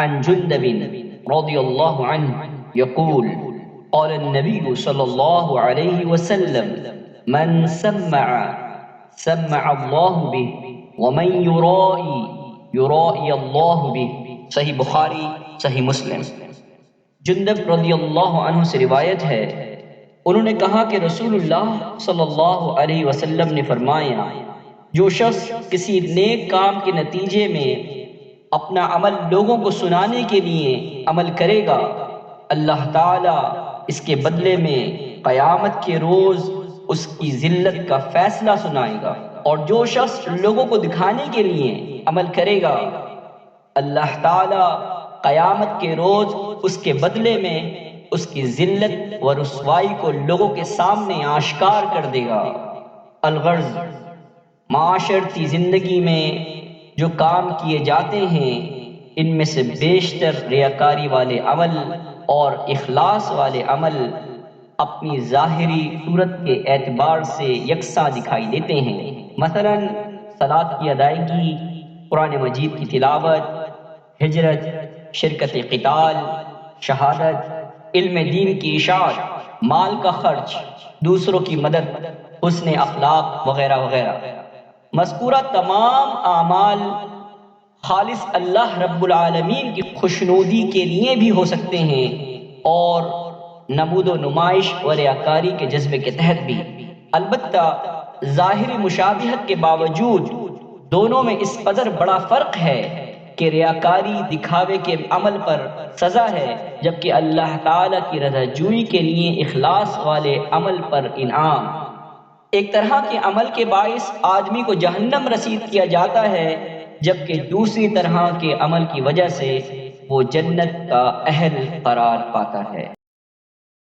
عن جندب رضی اللہ عنہ یقول قال النبی صلی اللہ علیہ وسلم من سمع سمع اللہ به ومن یرائی یرائی اللہ به۔ صحیح بخاری، صحیح مسلم۔ جندب رضی اللہ عنہ سے روایت ہے، انہوں نے کہا کہ رسول اللہ صلی اللہ علیہ وسلم نے فرمایا، جو شخص کسی نیک کام کے نتیجے میں اپنا عمل لوگوں کو سنانے کے لیے عمل کرے گا، اللہ تعالیٰ اس کے بدلے میں قیامت کے روز اس کی ذلت کا فیصلہ سنائے گا، اور جو شخص لوگوں کو دکھانے کے لیے عمل کرے گا، اللہ تعالیٰ قیامت کے روز اس کے بدلے میں اس کی ذلت و رسوائی کو لوگوں کے سامنے آشکار کر دے گا۔ الغرض، معاشرتی زندگی میں جو کام کیے جاتے ہیں ان میں سے بیشتر ریاکاری والے عمل اور اخلاص والے عمل اپنی ظاہری صورت کے اعتبار سے یکساں دکھائی دیتے ہیں۔ مثلا صلاۃ کی ادائیگی، قرآن مجید کی تلاوت، ہجرت، شرکت قتال، شہادت، علم دین کی اشاعت، مال کا خرچ، دوسروں کی مدد، حسن اخلاق وغیرہ وغیرہ۔ مذکورہ تمام اعمال خالص اللہ رب العالمین کی خوشنودی کے لیے بھی ہو سکتے ہیں اور نمود و نمائش و ریاکاری کے جذبے کے تحت بھی۔ البتہ ظاہری مشابہت کے باوجود دونوں میں اس قدر بڑا فرق ہے کہ ریاکاری دکھاوے کے عمل پر سزا ہے، جبکہ اللہ تعالیٰ کی رضا جوئی کے لیے اخلاص والے عمل پر انعام۔ ایک طرح کے عمل کے باعث آدمی کو جہنم رسید کیا جاتا ہے، جبکہ دوسری طرح کے عمل کی وجہ سے وہ جنت کا اہل قرار پاتا ہے۔